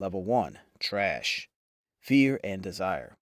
Level 1. Trash. Fear and Desire.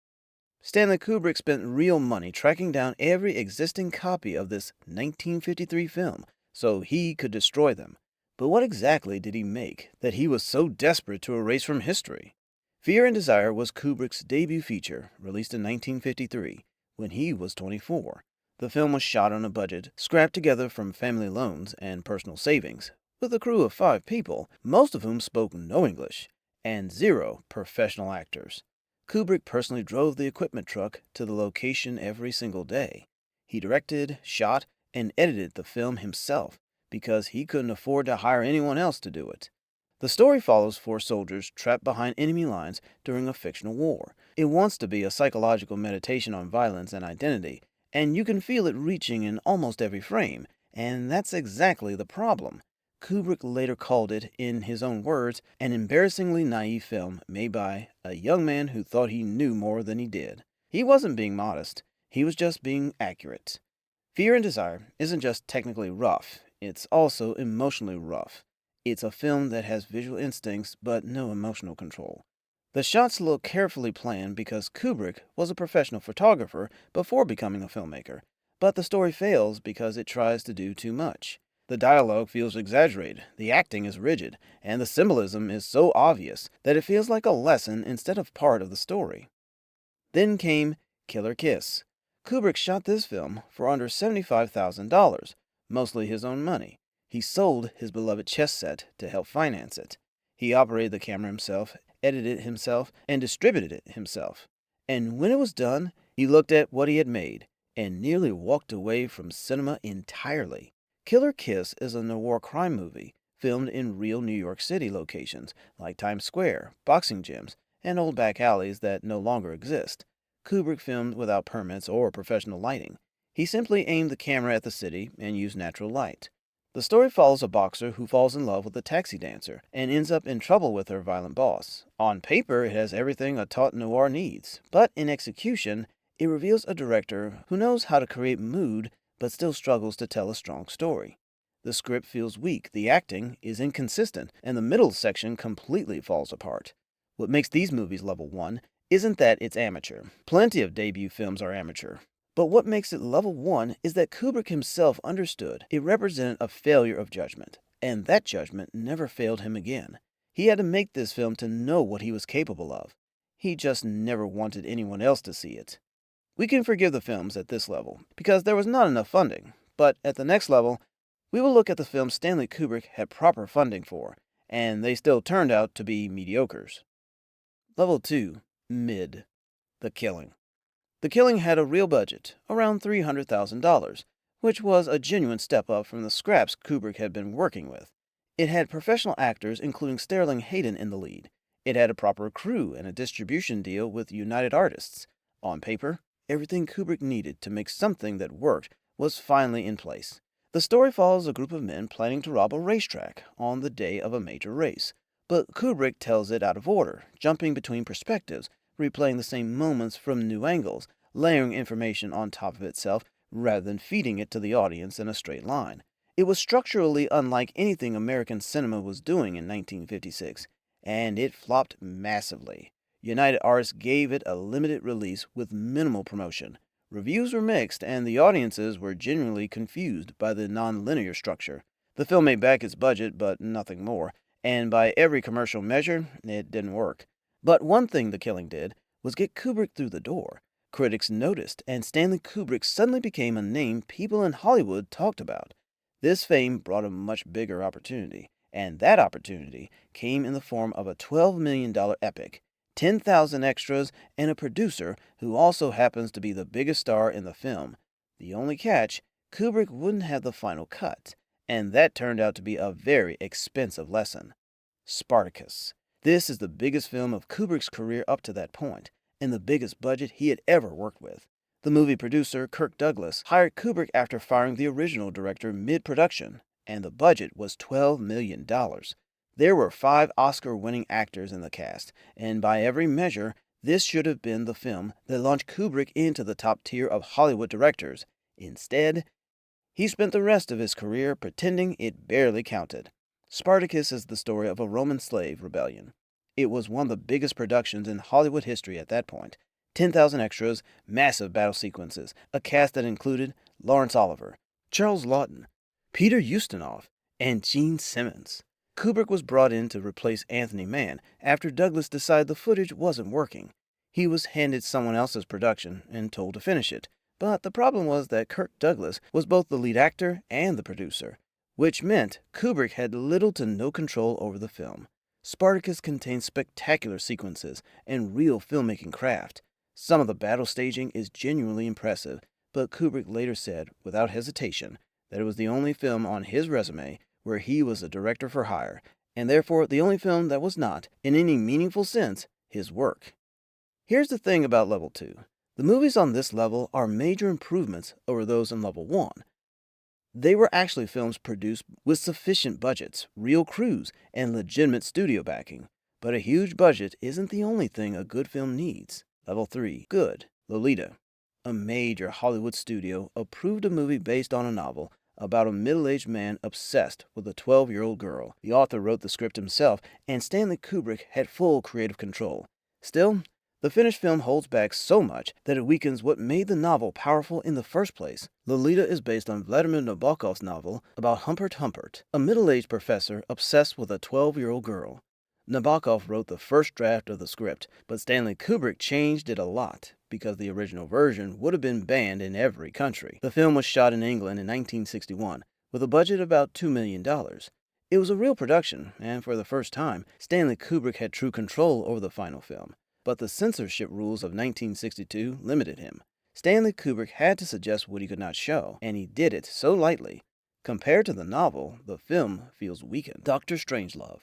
Stanley Kubrick spent real money tracking down every existing copy of this 1953 film so he could destroy them. But what exactly did he make that he was so desperate to erase from history? Fear and Desire was Kubrick's debut feature, released in 1953, when he was 24. The film was shot on a budget scrapped together from family loans and personal savings, with a crew of 5 people, most of whom spoke no English, and 0 professional actors. Kubrick personally drove the equipment truck to the location every single day. He directed, shot, and edited the film himself because he couldn't afford to hire anyone else to do it. The story follows 4 soldiers trapped behind enemy lines during a fictional war. It wants to be a psychological meditation on violence and identity, and you can feel it reaching in almost every frame, and that's exactly the problem. Kubrick later called it, in his own words, an embarrassingly naive film made by a young man who thought he knew more than he did. He wasn't being modest, he was just being accurate. Fear and Desire isn't just technically rough, it's also emotionally rough. It's a film that has visual instincts but no emotional control. The shots look carefully planned because Kubrick was a professional photographer before becoming a filmmaker, but the story fails because it tries to do too much. The dialogue feels exaggerated, the acting is rigid, and the symbolism is so obvious that it feels like a lesson instead of part of the story. Then came Killer Kiss. Kubrick shot this film for under $75,000, mostly his own money. He sold his beloved chess set to help finance it. He operated the camera himself, edited it himself, and distributed it himself. And when it was done, he looked at what he had made and nearly walked away from cinema entirely. Killer Kiss is a noir crime movie filmed in real New York City locations like Times Square, boxing gyms, and old back alleys that no longer exist. Kubrick filmed without permits or professional lighting. He simply aimed the camera at the city and used natural light. The story follows a boxer who falls in love with a taxi dancer and ends up in trouble with her violent boss. On paper, it has everything a taut noir needs, but in execution, it reveals a director who knows how to create mood but still struggles to tell a strong story. The script feels weak, the acting is inconsistent, and the middle section completely falls apart. What makes these movies level 1 isn't that it's amateur. Plenty of debut films are amateur. But what makes it level 1 is that Kubrick himself understood it represented a failure of judgment, and that judgment never failed him again. He had to make this film to know what he was capable of. He just never wanted anyone else to see it. We can forgive the films at this level, because there was not enough funding, but at the next level, we will look at the films Stanley Kubrick had proper funding for, and they still turned out to be mediocres. Level 2. Mid. The Killing. The Killing had a real budget, around $300,000, which was a genuine step up from the scraps Kubrick had been working with. It had professional actors, including Sterling Hayden, in the lead. It had a proper crew and a distribution deal with United Artists. On paper, everything Kubrick needed to make something that worked was finally in place. The story follows a group of men planning to rob a racetrack on the day of a major race. But Kubrick tells it out of order, jumping between perspectives, replaying the same moments from new angles, layering information on top of itself rather than feeding it to the audience in a straight line. It was structurally unlike anything American cinema was doing in 1956, and it flopped massively. United Artists gave it a limited release with minimal promotion. Reviews were mixed, and the audiences were genuinely confused by the non-linear structure. The film made back its budget, but nothing more, and by every commercial measure, it didn't work. But one thing The Killing did was get Kubrick through the door. Critics noticed, and Stanley Kubrick suddenly became a name people in Hollywood talked about. This fame brought a much bigger opportunity, and that opportunity came in the form of a $12 million epic, 10,000 extras, and a producer who also happens to be the biggest star in the film. The only catch, Kubrick wouldn't have the final cut, and that turned out to be a very expensive lesson. Spartacus. This is the biggest film of Kubrick's career up to that point, and the biggest budget he had ever worked with. The movie producer, Kirk Douglas, hired Kubrick after firing the original director mid-production, and the budget was $12 million. There were 5 Oscar-winning actors in the cast, and by every measure, this should have been the film that launched Kubrick into the top tier of Hollywood directors. Instead, he spent the rest of his career pretending it barely counted. Spartacus is the story of a Roman slave rebellion. It was one of the biggest productions in Hollywood history at that point. 10,000 extras, massive battle sequences, a cast that included Lawrence Oliver, Charles Laughton, Peter Ustinov, and Gene Simmons. Kubrick was brought in to replace Anthony Mann after Douglas decided the footage wasn't working. He was handed someone else's production and told to finish it, but the problem was that Kirk Douglas was both the lead actor and the producer, which meant Kubrick had little to no control over the film. Spartacus contains spectacular sequences and real filmmaking craft. Some of the battle staging is genuinely impressive, but Kubrick later said, without hesitation, that it was the only film on his resume where he was a director for hire, and therefore the only film that was not, in any meaningful sense, his work. Here's the thing about Level 2. The movies on this level are major improvements over those in Level 1. They were actually films produced with sufficient budgets, real crews, and legitimate studio backing. But a huge budget isn't the only thing a good film needs. Level 3. Good. Lolita. A major Hollywood studio approved a movie based on a novel about a middle-aged man obsessed with a 12-year-old girl. The author wrote the script himself, and Stanley Kubrick had full creative control. Still, the finished film holds back so much that it weakens what made the novel powerful in the first place. Lolita is based on Vladimir Nabokov's novel about Humpert Humpert, a middle-aged professor obsessed with a 12-year-old girl. Nabokov wrote the first draft of the script, but Stanley Kubrick changed it a lot because the original version would have been banned in every country. The film was shot in England in 1961 with a budget of about $2 million. It was a real production, and for the first time, Stanley Kubrick had true control over the final film. But the censorship rules of 1962 limited him. Stanley Kubrick had to suggest what he could not show, and he did it so lightly. Compared to the novel, the film feels weakened. Dr. Strangelove.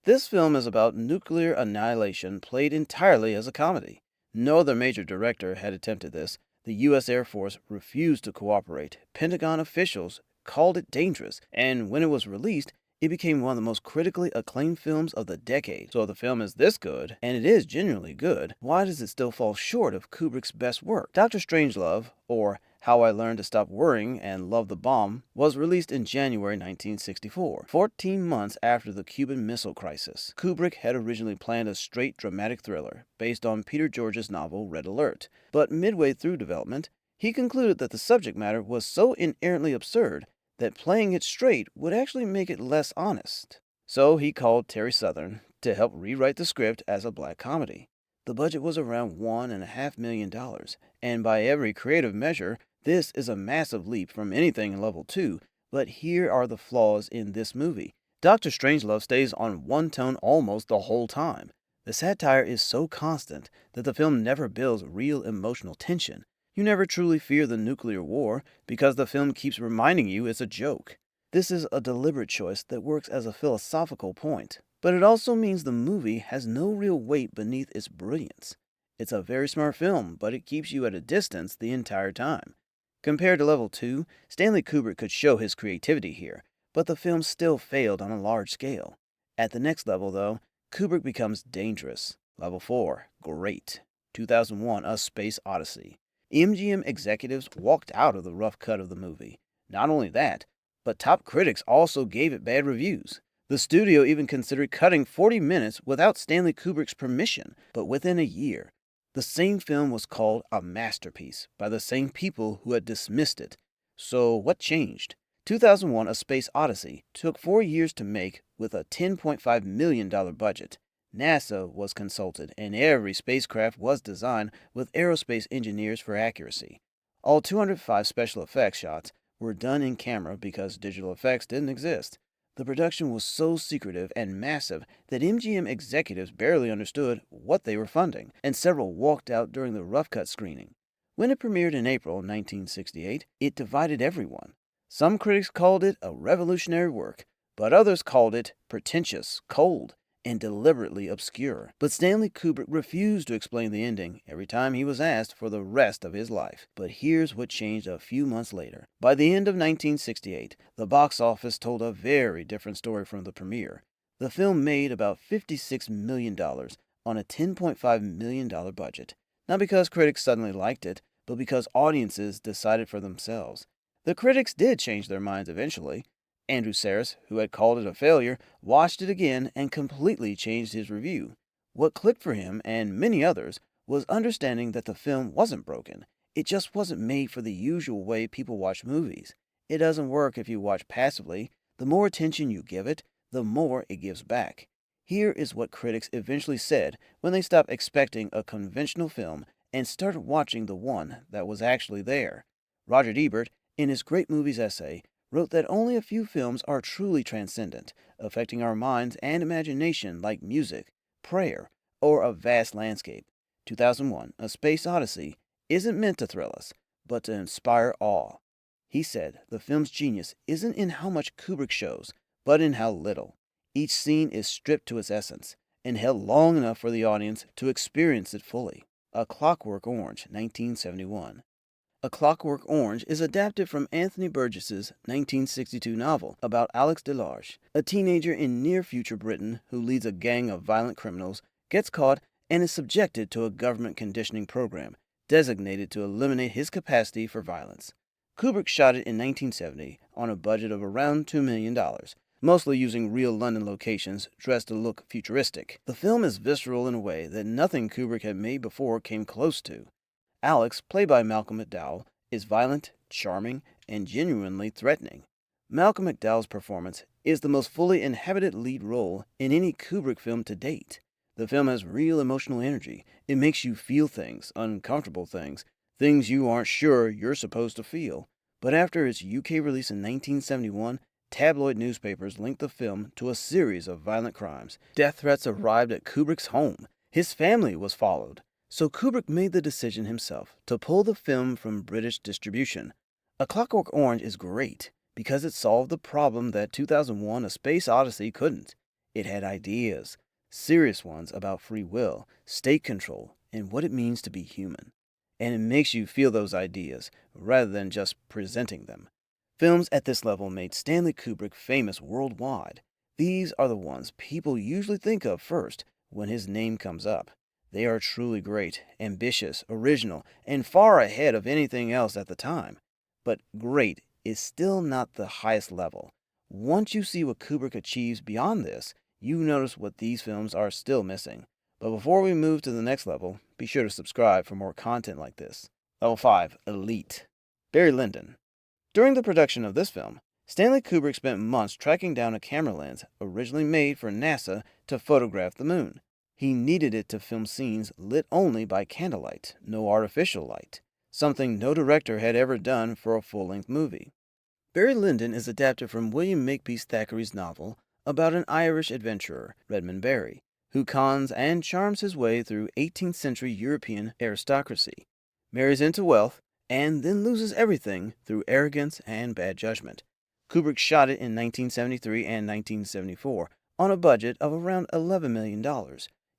This film is about nuclear annihilation played entirely as a comedy. No other major director had attempted this. The U.S. Air Force refused to cooperate. Pentagon officials called it dangerous, and when it was released, it became one of the most critically acclaimed films of the decade. So if the film is this good, and it is genuinely good, why does it still fall short of Kubrick's best work? Dr. Strangelove, or How I Learned to Stop Worrying and Love the Bomb, was released in January 1964, 14 months after the Cuban Missile Crisis. Kubrick had originally planned a straight dramatic thriller based on Peter George's novel Red Alert, but midway through development, he concluded that the subject matter was so inherently absurd that playing it straight would actually make it less honest. So he called Terry Southern to help rewrite the script as a black comedy. The budget was around $1.5 million, and by every creative measure, this is a massive leap from anything in Level 2, but here are the flaws in this movie. Dr. Strangelove stays on one tone almost the whole time. The satire is so constant that the film never builds real emotional tension. You never truly fear the nuclear war because the film keeps reminding you it's a joke. This is a deliberate choice that works as a philosophical point, but it also means the movie has no real weight beneath its brilliance. It's a very smart film, but it keeps you at a distance the entire time. Compared to Level 2, Stanley Kubrick could show his creativity here, but the film still failed on a large scale. At the next level, though, Kubrick becomes dangerous. Level 4, great. 2001, A Space Odyssey. MGM executives walked out of the rough cut of the movie. Not only that, but top critics also gave it bad reviews. The studio even considered cutting 40 minutes without Stanley Kubrick's permission, but within a year, the same film was called a masterpiece by the same people who had dismissed it. So what changed? 2001 A Space Odyssey took 4 years to make with a $10.5 million budget. NASA was consulted, and every spacecraft was designed with aerospace engineers for accuracy. All 205 special effects shots were done in camera because digital effects didn't exist. The production was so secretive and massive that MGM executives barely understood what they were funding, and several walked out during the rough cut screening. When it premiered in April 1968, it divided everyone. Some critics called it a revolutionary work, but others called it pretentious, cold, and deliberately obscure. But Stanley Kubrick refused to explain the ending every time he was asked for the rest of his life. But here's what changed a few months later. By the end of 1968, the box office told a very different story from the premiere. The film made about $56 million on a $10.5 million budget, not because critics suddenly liked it, but because audiences decided for themselves. The critics did change their minds eventually. Andrew Saris, who had called it a failure, watched it again and completely changed his review. What clicked for him and many others was understanding that the film wasn't broken. It just wasn't made for the usual way people watch movies. It doesn't work if you watch passively. The more attention you give it, the more it gives back. Here is what critics eventually said when they stopped expecting a conventional film and started watching the one that was actually there. Roger Ebert, in his Great Movies essay, wrote that only a few films are truly transcendent, affecting our minds and imagination like music, prayer, or a vast landscape. 2001, A Space Odyssey, isn't meant to thrill us, but to inspire awe. He said the film's genius isn't in how much Kubrick shows, but in how little. Each scene is stripped to its essence and held long enough for the audience to experience it fully. A Clockwork Orange, 1971. A Clockwork Orange is adapted from Anthony Burgess's 1962 novel about Alex Delarge, a teenager in near-future Britain who leads a gang of violent criminals, gets caught, and is subjected to a government conditioning program designated to eliminate his capacity for violence. Kubrick shot it in 1970 on a budget of around $2 million, mostly using real London locations dressed to look futuristic. The film is visceral in a way that nothing Kubrick had made before came close to. Alex, played by Malcolm McDowell, is violent, charming, and genuinely threatening. Malcolm McDowell's performance is the most fully inhabited lead role in any Kubrick film to date. The film has real emotional energy. It makes you feel things, uncomfortable things, things you aren't sure you're supposed to feel. But after its UK release in 1971, tabloid newspapers linked the film to a series of violent crimes. Death threats arrived at Kubrick's home. His family was followed. So Kubrick made the decision himself to pull the film from British distribution. A Clockwork Orange is great because it solved the problem that 2001: A Space Odyssey couldn't. It had ideas, serious ones about free will, state control, and what it means to be human. And it makes you feel those ideas rather than just presenting them. Films at this level made Stanley Kubrick famous worldwide. These are the ones people usually think of first when his name comes up. They are truly great, ambitious, original, and far ahead of anything else at the time. But great is still not the highest level. Once you see what Kubrick achieves beyond this, you notice what these films are still missing. But before we move to the next level, be sure to subscribe for more content like this. Level 5. Elite. Barry Lyndon. During the production of this film, Stanley Kubrick spent months tracking down a camera lens originally made for NASA to photograph the moon. He needed it to film scenes lit only by candlelight, no artificial light, something no director had ever done for a full-length movie. Barry Lyndon is adapted from William Makepeace Thackeray's novel about an Irish adventurer, Redmond Barry, who cons and charms his way through 18th century European aristocracy, marries into wealth, and then loses everything through arrogance and bad judgment. Kubrick shot it in 1973 and 1974 on a budget of around $11 million.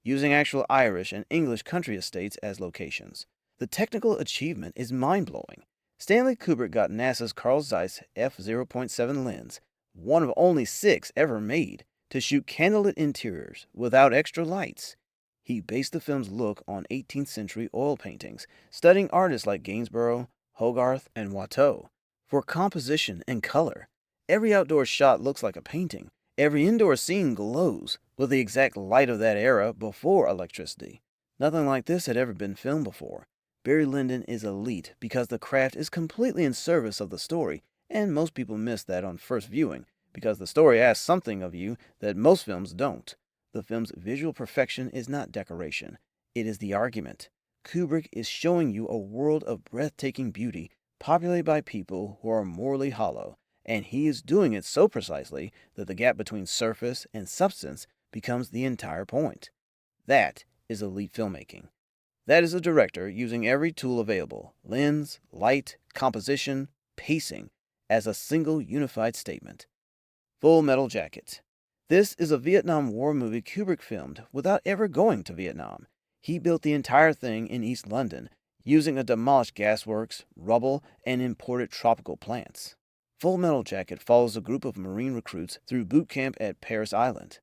Using actual Irish and English country estates as locations. The technical achievement is mind-blowing. Stanley Kubrick got NASA's Carl Zeiss f/0.7 lens, one of only 6 ever made, to shoot candlelit interiors without extra lights. He based the film's look on 18th century oil paintings, studying artists like Gainsborough, Hogarth, and Watteau. For composition and color, every outdoor shot looks like a painting. Every indoor scene glows with the exact light of that era before electricity. Nothing like this had ever been filmed before. Barry Lyndon is elite because the craft is completely in service of the story, and most people miss that on first viewing because the story asks something of you that most films don't. The film's visual perfection is not decoration. It is the argument. Kubrick is showing you a world of breathtaking beauty populated by people who are morally hollow, and he is doing it so precisely that the gap between surface and substance becomes the entire point. That is elite filmmaking. That is a director using every tool available, lens, light, composition, pacing, as a single unified statement. Full Metal Jacket. This is a Vietnam War movie Kubrick filmed without ever going to Vietnam. He built the entire thing in East London, using a demolished gasworks, rubble, and imported tropical plants. Full Metal Jacket follows a group of Marine recruits through boot camp at Paris Island,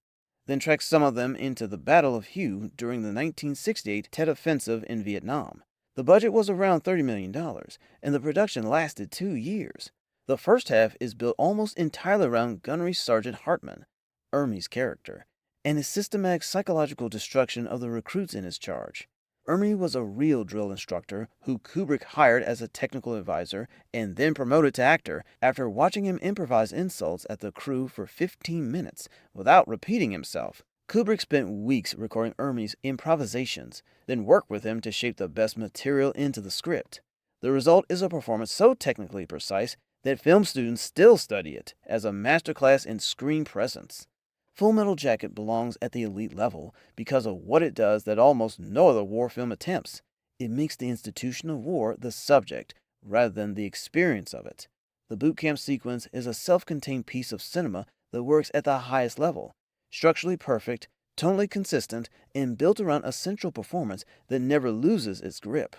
then tracks some of them into the Battle of Hue during the 1968 Tet Offensive in Vietnam. The budget was around $30 million, and the production lasted 2 years. The first half is built almost entirely around Gunnery Sergeant Hartman, Ermey's character, and his systematic psychological destruction of the recruits in his charge. Ermey was a real drill instructor who Kubrick hired as a technical advisor and then promoted to actor after watching him improvise insults at the crew for 15 minutes without repeating himself. Kubrick spent weeks recording Ermey's improvisations, then worked with him to shape the best material into the script. The result is a performance so technically precise that film students still study it as a masterclass in screen presence. Full Metal Jacket belongs at the elite level because of what it does that almost no other war film attempts. It makes the institution of war the subject rather than the experience of it. The boot camp sequence is a self-contained piece of cinema that works at the highest level, structurally perfect, tonally consistent, and built around a central performance that never loses its grip.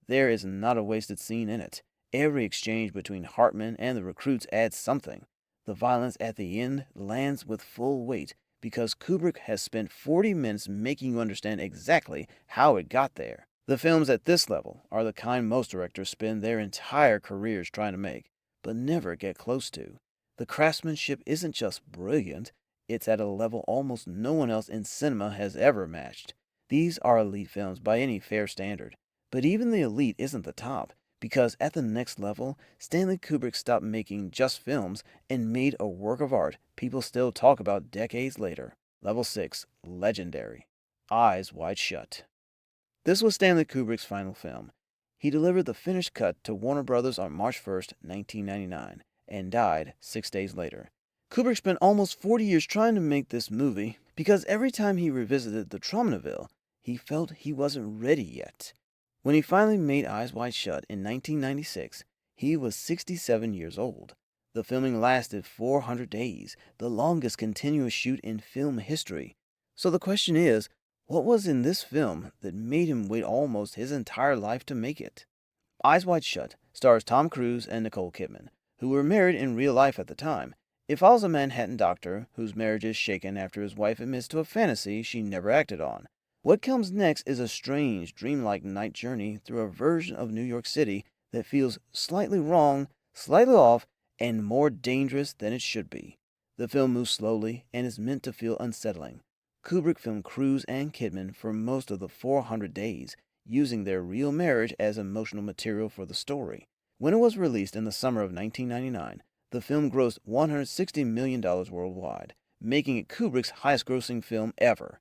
There is not a wasted scene in it. Every exchange between Hartman and the recruits adds something. The violence at the end lands with full weight because Kubrick has spent 40 minutes making you understand exactly how it got there. The films at this level are the kind most directors spend their entire careers trying to make, but never get close to. The craftsmanship isn't just brilliant, it's at a level almost no one else in cinema has ever matched. These are elite films by any fair standard, but even the elite isn't the top, because at the next level, Stanley Kubrick stopped making just films and made a work of art people still talk about decades later. Level 6, Legendary. Eyes Wide Shut. This was Stanley Kubrick's final film. He delivered the finished cut to Warner Brothers on March 1st, 1999, and died 6 days later. Kubrick spent almost 40 years trying to make this movie because every time he revisited the Traumaville, he felt he wasn't ready yet. When he finally made Eyes Wide Shut in 1996, he was 67 years old. The filming lasted 400 days, the longest continuous shoot in film history. So the question is, what was in this film that made him wait almost his entire life to make it? Eyes Wide Shut stars Tom Cruise and Nicole Kidman, who were married in real life at the time. It follows a Manhattan doctor whose marriage is shaken after his wife admits to a fantasy she never acted on. What comes next is a strange, dreamlike night journey through a version of New York City that feels slightly wrong, slightly off, and more dangerous than it should be. The film moves slowly and is meant to feel unsettling. Kubrick filmed Cruise and Kidman for most of the 400 days, using their real marriage as emotional material for the story. When it was released in the summer of 1999, the film grossed $160 million worldwide, making it Kubrick's highest-grossing film ever.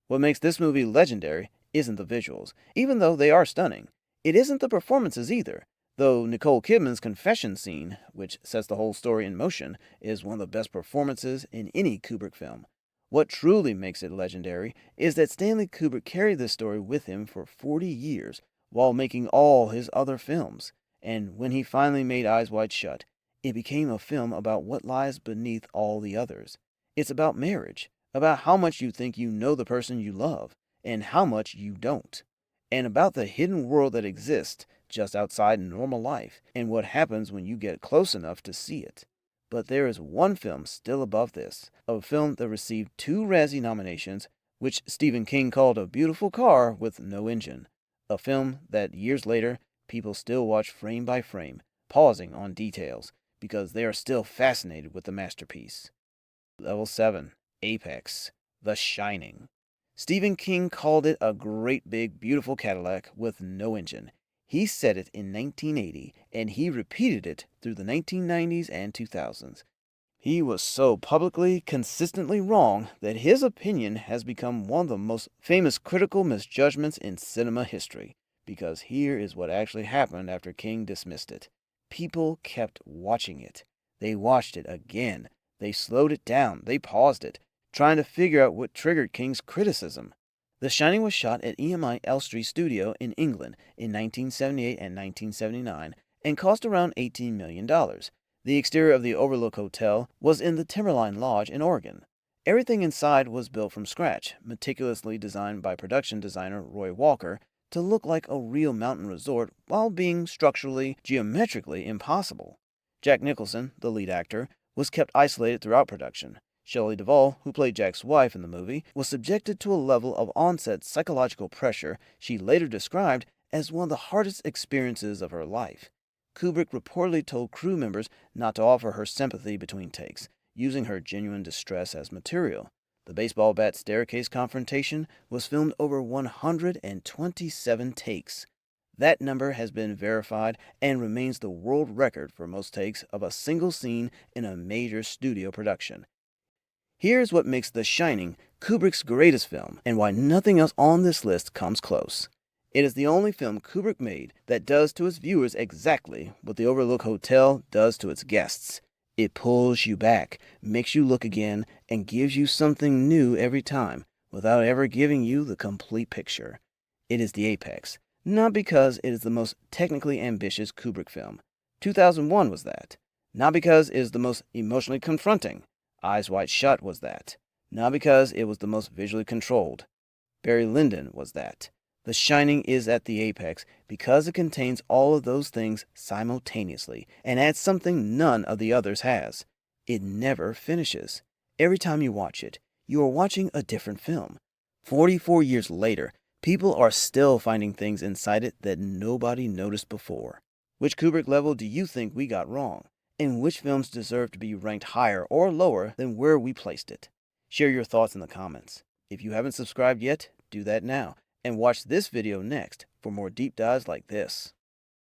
What makes this movie legendary isn't the visuals, even though they are stunning. It isn't the performances either, though Nicole Kidman's confession scene, which sets the whole story in motion, is one of the best performances in any Kubrick film. What truly makes it legendary is that Stanley Kubrick carried this story with him for 40 years while making all his other films, and when he finally made Eyes Wide Shut, it became a film about what lies beneath all the others. It's about marriage, about how much you think you know the person you love, and how much you don't, and about the hidden world that exists just outside normal life, and what happens when you get close enough to see it. But there is one film still above this, a film that received 2 Razzie nominations, which Stephen King called a beautiful car with no engine, a film that years later people still watch frame by frame, pausing on details, because they are still fascinated with the masterpiece. Level 7, Apex, The Shining. Stephen King called it a great big beautiful Cadillac with no engine. He said it in 1980, and he repeated it through the 1990s and 2000s. He was so publicly, consistently wrong that his opinion has become one of the most famous critical misjudgments in cinema history, because here is what actually happened after King dismissed it. People kept watching it. They watched it again. They slowed it down. They paused it, trying to figure out what triggered King's criticism. The Shining was shot at EMI Elstree Studio in England in 1978 and 1979 and cost around $18 million. The exterior of the Overlook Hotel was in the Timberline Lodge in Oregon. Everything inside was built from scratch, meticulously designed by production designer Roy Walker to look like a real mountain resort while being structurally, geometrically impossible. Jack Nicholson, the lead actor, was kept isolated throughout production. Shelley Duvall, who played Jack's wife in the movie, was subjected to a level of on-set psychological pressure she later described as one of the hardest experiences of her life. Kubrick reportedly told crew members not to offer her sympathy between takes, using her genuine distress as material. The baseball bat staircase confrontation was filmed over 127 takes. That number has been verified and remains the world record for most takes of a single scene in a major studio production. Here's what makes The Shining Kubrick's greatest film and why nothing else on this list comes close. It is the only film Kubrick made that does to its viewers exactly what the Overlook Hotel does to its guests. It pulls you back, makes you look again, and gives you something new every time, without ever giving you the complete picture. It is the apex, not because it is the most technically ambitious Kubrick film. 2001 was that. Not because it is the most emotionally confronting. Eyes Wide Shut was that. Not because it was the most visually controlled. Barry Lyndon was that. The Shining is at the apex because it contains all of those things simultaneously and adds something none of the others has. It never finishes. Every time you watch it, you are watching a different film. 44 years later, people are still finding things inside it that nobody noticed before. Which Kubrick level do you think we got wrong? And which films deserve to be ranked higher or lower than where we placed it? Share your thoughts in the comments. If you haven't subscribed yet, do that now. And watch this video next for more deep dives like this.